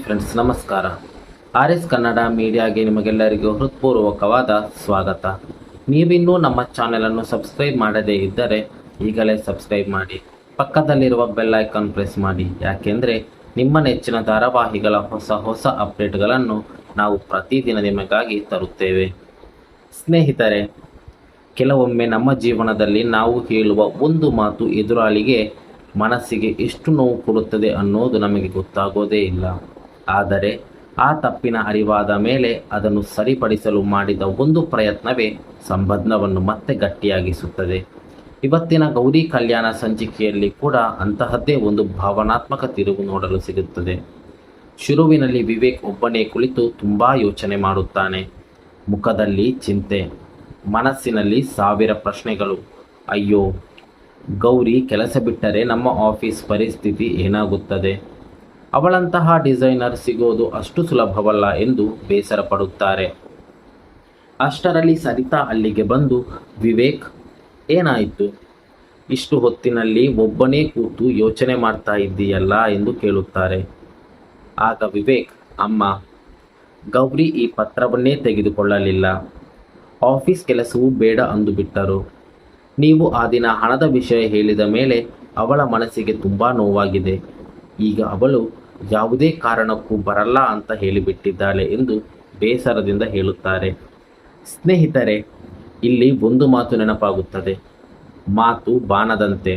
Friends, ನಮಸ್ಕಾರ. RS Kannada ಮೀಡಿಯಾಗೆ ನಿಮಗೆಲ್ಲರಿಗೂ ಹೃತ್ಪೂರ್ವಕವಾದ ಸ್ವಾಗತ. ನೀವಿನ್ನೂ ನಮ್ಮ ಚಾನೆಲನ್ನು ಸಬ್ಸ್ಕ್ರೈಬ್ ಮಾಡದೇ ಇದ್ದರೆ ಈಗಲೇ ಸಬ್ಸ್ಕ್ರೈಬ್ ಮಾಡಿ, ಪಕ್ಕದಲ್ಲಿರುವ ಬೆಲ್ ಐಕಾನ್ ಪ್ರೆಸ್ ಮಾಡಿ. ಯಾಕೆಂದರೆ ನಿಮ್ಮ ನೆಚ್ಚಿನ ಧಾರಾವಾಹಿಗಳ ಹೊಸ ಅಪ್ಡೇಟ್ಗಳನ್ನು ನಾವು ಪ್ರತಿದಿನ ನಿಮಗಾಗಿ ತರುತ್ತೇವೆ. ಸ್ನೇಹಿತರೆ, ಕೆಲವೊಮ್ಮೆ ನಮ್ಮ ಜೀವನದಲ್ಲಿ ನಾವು ಹೇಳುವ ಒಂದು ಮಾತು ಎದುರಾಳಿಗೆ ಮನಸ್ಸಿಗೆ ಎಷ್ಟು ನೋವು ಕೊಡುತ್ತದೆ ಅನ್ನೋದು ನಮಗೆ ಗೊತ್ತಾಗೋದೇ ಇಲ್ಲ. ಆದರೆ ಆ ತಪ್ಪಿನ ಅರಿವಾದ ಮೇಲೆ ಅದನ್ನು ಸರಿಪಡಿಸಲು ಮಾಡಿದ ಒಂದು ಪ್ರಯತ್ನವೇ ಸಂಬಂಧವನ್ನು ಮತ್ತೆ ಗಟ್ಟಿಯಾಗಿಸುತ್ತದೆ. ಇವತ್ತಿನ ಗೌರಿ ಕಲ್ಯಾಣ ಸಂಚಿಕೆಯಲ್ಲಿ ಕೂಡ ಅಂತಹದ್ದೇ ಒಂದು ಭಾವನಾತ್ಮಕ ತಿರುವು ನೋಡಲು ಸಿಗುತ್ತದೆ. ಶುರುವಿನಲ್ಲಿ ವಿವೇಕ್ ಒಬ್ಬನೇ ಕುಳಿತು ತುಂಬ ಯೋಚನೆ ಮಾಡುತ್ತಾನೆ. ಮುಖದಲ್ಲಿ ಚಿಂತೆ, ಮನಸ್ಸಿನಲ್ಲಿ ಸಾವಿರ ಪ್ರಶ್ನೆಗಳು. ಅಯ್ಯೋ, ಗೌರಿ ಕೆಲಸ ಬಿಟ್ಟರೆ ನಮ್ಮ ಆಫೀಸ್ ಪರಿಸ್ಥಿತಿ ಏನಾಗುತ್ತದೆ? ಅವಳಂತಹ ಡಿಸೈನರ್ ಸಿಗೋದು ಅಷ್ಟು ಸುಲಭವಲ್ಲ ಎಂದು ಬೇಸರ ಪಡುತ್ತಾರೆ. ಅಷ್ಟರಲ್ಲಿ ಸರಿತಾ ಅಲ್ಲಿಗೆ ಬಂದು, ವಿವೇಕ್, ಏನಾಯಿತು? ಇಷ್ಟು ಹೊತ್ತಿನಲ್ಲಿ ಒಬ್ಬನೇ ಕೂತು ಯೋಚನೆ ಮಾಡ್ತಾ ಇದ್ದೀಯಲ್ಲ ಎಂದು ಕೇಳುತ್ತಾರೆ. ಆಗ ವಿವೇಕ್, ಅಮ್ಮ, ಗೌರಿ ಈ ಪತ್ರವನ್ನೇ ತೆಗೆದುಕೊಳ್ಳಲಿಲ್ಲ. ಆಫೀಸ್ ಕೆಲಸವೂ ಬೇಡ ಅಂದು ಬಿಟ್ಟರು. ನೀವು ಆ ದಿನ ಹಣದ ವಿಷಯ ಹೇಳಿದ ಮೇಲೆ ಅವಳ ಮನಸ್ಸಿಗೆ ತುಂಬ ನೋವಾಗಿದೆ. ಈಗ ಅವಳು ಯಾವುದೇ ಕಾರಣಕ್ಕೂ ಬರಲ್ಲ ಅಂತ ಹೇಳಿಬಿಟ್ಟಿದ್ದಾಳೆ ಎಂದು ಬೇಸರದಿಂದ ಹೇಳುತ್ತಾರೆ. ಸ್ನೇಹಿತರೆ, ಇಲ್ಲಿ ಒಂದು ಮಾತು ನೆನಪಾಗುತ್ತದೆ. ಮಾತು ಬಾಣದಂತೆ,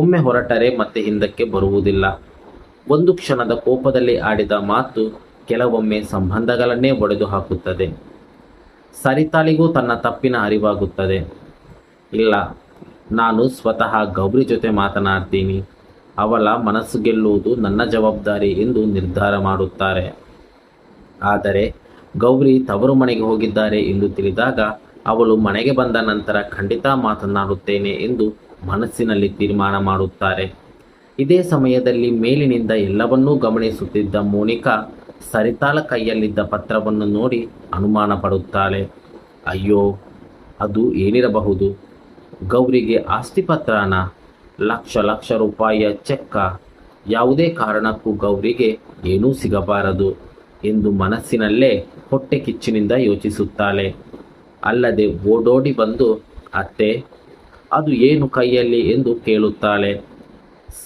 ಒಮ್ಮೆ ಹೊರಟರೆ ಮತ್ತೆ ಹಿಂದಕ್ಕೆ ಬರುವುದಿಲ್ಲ. ಒಂದು ಕ್ಷಣದ ಕೋಪದಲ್ಲಿ ಆಡಿದ ಮಾತು ಕೆಲವೊಮ್ಮೆ ಸಂಬಂಧಗಳನ್ನೇ ಒಡೆದು ಹಾಕುತ್ತದೆ. ಸರಿತಾಳಿಗೂ ತನ್ನ ತಪ್ಪಿನ ಅರಿವಾಗುತ್ತದೆ. ಇಲ್ಲ, ನಾನು ಸ್ವತಃ ಗೌರಿ ಜೊತೆ ಮಾತನಾಡ್ತೀನಿ, ಅವಳ ಮನಸ್ಸು ಗೆಲ್ಲುವುದು ನನ್ನ ಜವಾಬ್ದಾರಿ ಎಂದು ನಿರ್ಧಾರ ಮಾಡುತ್ತಾರೆ. ಆದರೆ ಗೌರಿ ತವರು ಮನೆಗೆ ಹೋಗಿದ್ದಾರೆ ಎಂದು ತಿಳಿದಾಗ ಅವಳು ಮನೆಗೆ ಬಂದ ನಂತರ ಖಂಡಿತ ಮಾತನಾಡುತ್ತೇನೆ ಎಂದು ಮನಸ್ಸಿನಲ್ಲಿ ತೀರ್ಮಾನ ಮಾಡುತ್ತಾರೆ. ಇದೇ ಸಮಯದಲ್ಲಿ ಮೇಲಿನಿಂದ ಎಲ್ಲವನ್ನೂ ಗಮನಿಸುತ್ತಿದ್ದ ಮೋನಿಕಾ ಸರಿತಾಳ ಕೈಯಲ್ಲಿದ್ದ ಪತ್ರವನ್ನು ನೋಡಿ ಅನುಮಾನ ಪಡುತ್ತಾಳೆ. ಅಯ್ಯೋ, ಅದು ಏನಿರಬಹುದು? ಗೌರಿಗೆ ಆಸ್ತಿ ಪತ್ರನ? ಲಕ್ಷ ರೂಪಾಯಿಯ ಚೆಕ್ಕ? ಯಾವುದೇ ಕಾರಣಕ್ಕೂ ಗೌರಿಗೆ ಏನೂ ಸಿಗಬಾರದು ಎಂದು ಮನಸ್ಸಿನಲ್ಲೇ ಹೊಟ್ಟೆ ಕಿಚ್ಚಿನಿಂದ ಯೋಚಿಸುತ್ತಾಳೆ. ಅಲ್ಲದೆ ಓಡೋಡಿ ಬಂದು, ಅತ್ತೆ, ಅದು ಏನು ಕೈಯಲ್ಲಿ ಎಂದು ಕೇಳುತ್ತಾಳೆ.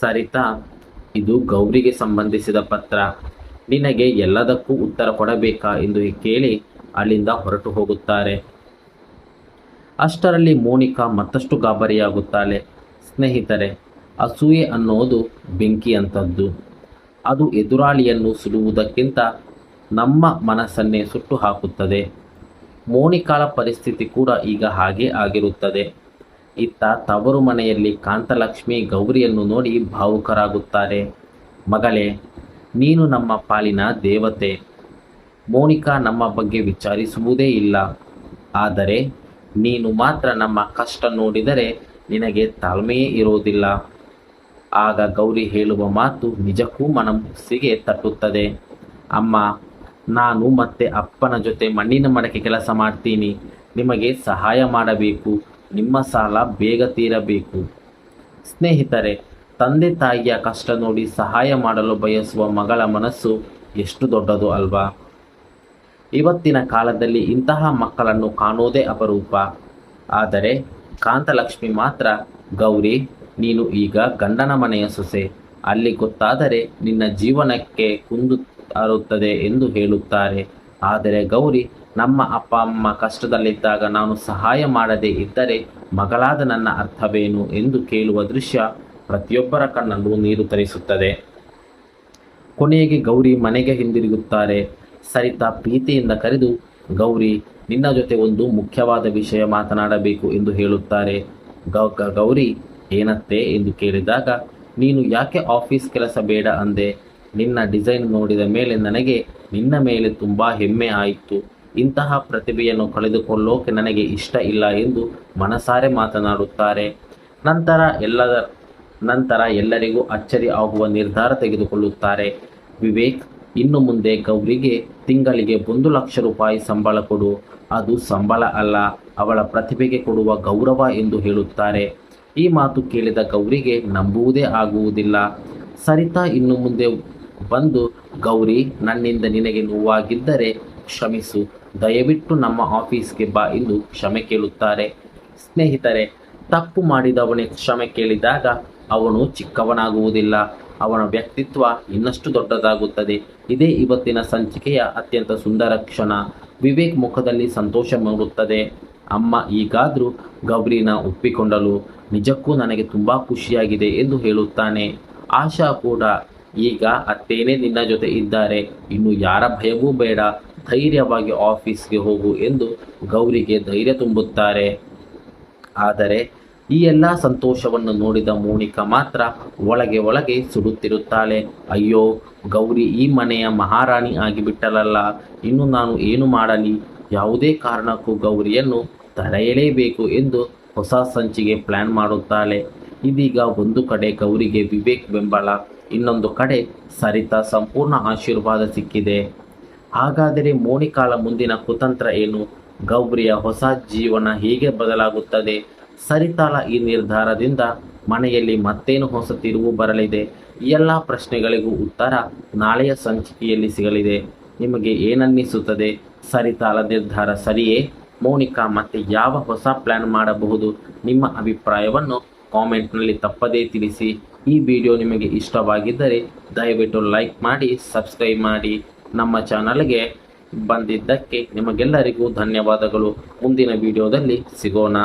ಸರಿತಾ, ಇದು ಗೌರಿಗೆ ಸಂಬಂಧಿಸಿದ ಪತ್ರ, ನಿನಗೆ ಎಲ್ಲದಕ್ಕೂ ಉತ್ತರ ಕೊಡಬೇಕಾ ಎಂದು ಕೇಳಿ ಅಲ್ಲಿಂದ ಹೊರಟು ಹೋಗುತ್ತಾರೆ. ಅಷ್ಟರಲ್ಲಿ ಮೋನಿಕಾ ಮತ್ತಷ್ಟು ಗಾಬರಿಯಾಗುತ್ತಾಳೆ. ಸ್ನೇಹಿತರೆ, ಅಸೂಯೆ ಅನ್ನೋದು ಬೆಂಕಿಯಂಥದ್ದು. ಅದು ಎದುರಾಳಿಯನ್ನು ಸುಡುವುದಕ್ಕಿಂತ ನಮ್ಮ ಮನಸ್ಸನ್ನೇ ಸುಟ್ಟು ಹಾಕುತ್ತದೆ. ಮೋನಿಕಾಳ ಪರಿಸ್ಥಿತಿ ಕೂಡ ಈಗ ಹಾಗೇ ಆಗಿರುತ್ತದೆ. ಇತ್ತ ತವರು ಮನೆಯಲ್ಲಿ ಕಾಂತಲಕ್ಷ್ಮಿ ಗೌರಿಯನ್ನು ನೋಡಿ ಭಾವುಕರಾಗುತ್ತಾರೆ. ಮಗಳೇ, ನೀನು ನಮ್ಮ ಪಾಲಿನ ದೇವತೆ. ಮೋನಿಕಾ ನಮ್ಮ ಬಗ್ಗೆ ವಿಚಾರಿಸುವುದೇ ಇಲ್ಲ. ಆದರೆ ನೀನು ಮಾತ್ರ ನಮ್ಮ ಕಷ್ಟ ನೋಡಿದರೆ ನಿನಗೆ ತಾಳ್ಮೆಯೇ ಇರೋದಿಲ್ಲ. ಆಗ ಗೌರಿ ಹೇಳುವ ಮಾತು ನಿಜಕ್ಕೂ ಮನಸ್ಸಿಗೆ ತಟ್ಟುತ್ತದೆ. ಅಮ್ಮ, ನಾನು ಮತ್ತೆ ಅಪ್ಪನ ಜೊತೆ ಮಣ್ಣಿನ ಮಡಕೆ ಕೆಲಸ ಮಾಡ್ತೀನಿ. ನಿಮಗೆ ಸಹಾಯ ಮಾಡಬೇಕು. ನಿಮ್ಮ ಸಾಲ ಬೇಗ ತೀರಬೇಕು. ಸ್ನೇಹಿತರೆ, ತಂದೆ ತಾಯಿಯ ಕಷ್ಟ ನೋಡಿ ಸಹಾಯ ಮಾಡಲು ಬಯಸುವ ಮಗಳ ಮನಸ್ಸು ಎಷ್ಟು ದೊಡ್ಡದು ಅಲ್ವಾ? ಇವತ್ತಿನ ಕಾಲದಲ್ಲಿ ಇಂತಹ ಮಕ್ಕಳನ್ನು ಕಾಣೋದೇ ಅಪರೂಪ. ಆದರೆ ಕಾಂತಲಕ್ಷ್ಮಿ ಮಾತ್ರ, ಗೌರಿ, ನೀನು ಈಗ ಗಂಡನ ಮನೆಯ ಸೊಸೆ, ಅಲ್ಲಿ ಗೊತ್ತಾದರೆ ನಿನ್ನ ಜೀವನಕ್ಕೆ ಕುಂದು ತರುತ್ತದೆ ಎಂದು ಹೇಳುತ್ತಾರೆ. ಆದರೆ ಗೌರಿ, ನಮ್ಮ ಅಪ್ಪ ಅಮ್ಮ ಕಷ್ಟದಲ್ಲಿದ್ದಾಗ ನಾನು ಸಹಾಯ ಮಾಡದೇ ಇದ್ದರೆ ಮಗಳಾದ ನನ್ನ ಅರ್ಥವೇನು ಎಂದು ಕೇಳುವ ದೃಶ್ಯ ಪ್ರತಿಯೊಬ್ಬರ ಕಣ್ಣಲ್ಲೂ ನೀರು ತರಿಸುತ್ತದೆ. ಕೊನೆಗೆ ಗೌರಿ ಮನೆಗೆ ಹಿಂದಿರುಗುತ್ತಾರೆ. ಸರಿತಾ ಪ್ರೀತಿಯಿಂದ ಕರೆದು, ಗೌರಿ, ನಿನ್ನ ಜೊತೆ ಒಂದು ಮುಖ್ಯವಾದ ವಿಷಯ ಮಾತನಾಡಬೇಕು ಎಂದು ಹೇಳುತ್ತಾರೆ. ಗೌರಿ, ಏನತ್ತೆ ಎಂದು ಕೇಳಿದಾಗ, ನೀನು ಯಾಕೆ ಆಫೀಸ್ ಕೆಲಸ ಬೇಡ ಅಂದೆ? ನಿನ್ನ ಡಿಸೈನ್ ನೋಡಿದ ಮೇಲೆ ನನಗೆ ನಿನ್ನ ಮೇಲೆ ತುಂಬ ಹೆಮ್ಮೆ ಆಯಿತು. ಇಂತಹ ಪ್ರತಿಭೆಯನ್ನು ಕಳೆದುಕೊಳ್ಳೋಕೆ ನನಗೆ ಇಷ್ಟ ಇಲ್ಲ ಎಂದು ಮನಸಾರೆ ಮಾತನಾಡುತ್ತಾರೆ. ನಂತರ ಎಲ್ಲರಿಗೂ ಅಚ್ಚರಿ ಆಗುವ ನಿರ್ಧಾರ ತೆಗೆದುಕೊಳ್ಳುತ್ತಾರೆ. ವಿವೇಕ್, ಇನ್ನು ಮುಂದೆ ಗೌರಿಗೆ ತಿಂಗಳಿಗೆ 1,00,000 ರೂಪಾಯಿ ಸಂಬಳ ಕೊಡು. ಅದು ಸಂಬಳ ಅಲ್ಲ, ಅವಳ ಪ್ರತಿಭೆಗೆ ಕೊಡುವ ಗೌರವ ಎಂದು ಹೇಳುತ್ತಾರೆ. ಈ ಮಾತು ಕೇಳಿದ ಗೌರಿಗೆ ನಂಬುವುದೇ ಆಗುವುದಿಲ್ಲ. ಸರಿತಾ ಇನ್ನು ಮುಂದೆ ಬಂದು, ಗೌರಿ, ನನ್ನಿಂದ ನಿನಗೆ ನೋವಾಗಿದ್ದರೆ ಕ್ಷಮಿಸು, ದಯವಿಟ್ಟು ನಮ್ಮ ಆಫೀಸ್ಗೆ ಬಾ ಎಂದು ಕ್ಷಮೆ ಕೇಳುತ್ತಾರೆ. ಸ್ನೇಹಿತರೆ, ತಪ್ಪು ಮಾಡಿದವನೇ ಕ್ಷಮೆ ಕೇಳಿದಾಗ ಅವನು ಚಿಕ್ಕವನಾಗುವುದಿಲ್ಲ, ಅವನ ವ್ಯಕ್ತಿತ್ವ ಇನ್ನಷ್ಟು ದೊಡ್ಡದಾಗುತ್ತದೆ. ಇದೇ ಇವತ್ತಿನ ಸಂಚಿಕೆಯ ಅತ್ಯಂತ ಸುಂದರ ಕ್ಷಣ. ವಿವೇಕ್ ಮುಖದಲ್ಲಿ ಸಂತೋಷ ಮೂಡುತ್ತದೆ. ಅಮ್ಮ ಈಗಾದರೂ ಗೌರಿನ ಒಪ್ಪಿಕೊಂಡಳು, ನಿಜಕ್ಕೂ ನನಗೆ ತುಂಬ ಖುಷಿಯಾಗಿದೆ ಎಂದು ಹೇಳುತ್ತಾನೆ. ಆಶಾ ಕೂಡ, ಈಗ ಅತ್ತೇನೆ ನಿನ್ನ ಜೊತೆ ಇದ್ದಾರೆ, ಇನ್ನು ಯಾರ ಭಯವೂ ಬೇಡ, ಧೈರ್ಯವಾಗಿ ಆಫೀಸ್ಗೆ ಹೋಗು ಎಂದು ಗೌರಿಗೆ ಧೈರ್ಯ ತುಂಬುತ್ತಾರೆ. ಆದರೆ ಈ ಎಲ್ಲ ಸಂತೋಷವನ್ನು ನೋಡಿದ ಮೋನಿಕಾ ಮಾತ್ರ ಒಳಗೆ ಸುಡುತ್ತಿರುತ್ತಾಳೆ. ಅಯ್ಯೋ, ಗೌರಿ ಈ ಮನೆಯ ಮಹಾರಾಣಿ ಆಗಿಬಿಟ್ಟಳಲ್ಲ, ಇನ್ನು ನಾನು ಏನು ಮಾಡಲಿ? ಯಾವುದೇ ಕಾರಣಕ್ಕೂ ಗೌರಿಯನ್ನು ತಡೆಯಲೇಬೇಕು ಎಂದು ಹೊಸ ಸಂಚಿಗೆ ಪ್ಲ್ಯಾನ್ ಮಾಡುತ್ತಾಳೆ. ಇದೀಗ ಒಂದು ಕಡೆ ಗೌರಿಗೆ ವಿವೇಕ್ ಬೆಂಬಲ, ಇನ್ನೊಂದು ಕಡೆ ಸರಿತಾ ಸಂಪೂರ್ಣ ಆಶೀರ್ವಾದ ಸಿಕ್ಕಿದೆ. ಹಾಗಾದರೆ ಮೋನಿಕಾಳ ಮುಂದಿನ ಕುತಂತ್ರ ಏನು? ಗೌರಿಯ ಹೊಸ ಜೀವನ ಹೇಗೆ ಬದಲಾಗುತ್ತದೆ? ಸರಿತಾಳ ಈ ನಿರ್ಧಾರದಿಂದ ಮನೆಯಲ್ಲಿ ಮತ್ತೇನು ಹೊಸ ತಿರುವು ಬರಲಿದೆ? ಈ ಎಲ್ಲ ಪ್ರಶ್ನೆಗಳಿಗೂ ಉತ್ತರ ನಾಳೆಯ ಸಂಚಿಕೆಯಲ್ಲಿ ಸಿಗಲಿದೆ. ನಿಮಗೆ ಏನನ್ನಿಸುತ್ತದೆ? ಸರಿತಾಳ ನಿರ್ಧಾರ ಸರಿಯೇ? ಮೋನಿಕಾ ಮತ್ತೆ ಯಾವ ಹೊಸ ಪ್ಲ್ಯಾನ್ ಮಾಡಬಹುದು? ನಿಮ್ಮ ಅಭಿಪ್ರಾಯವನ್ನು ಕಾಮೆಂಟ್ನಲ್ಲಿ ತಪ್ಪದೇ ತಿಳಿಸಿ. ಈ ವಿಡಿಯೋ ನಿಮಗೆ ಇಷ್ಟವಾಗಿದ್ದರೆ ದಯವಿಟ್ಟು ಲೈಕ್ ಮಾಡಿ, ಸಬ್ಸ್ಕ್ರೈಬ್ ಮಾಡಿ. ನಮ್ಮ ಚಾನಲ್ಗೆ ಬಂದಿದ್ದಕ್ಕೆ ನಿಮಗೆಲ್ಲರಿಗೂ ಧನ್ಯವಾದಗಳು. ಮುಂದಿನ ವಿಡಿಯೋದಲ್ಲಿ ಸಿಗೋಣ.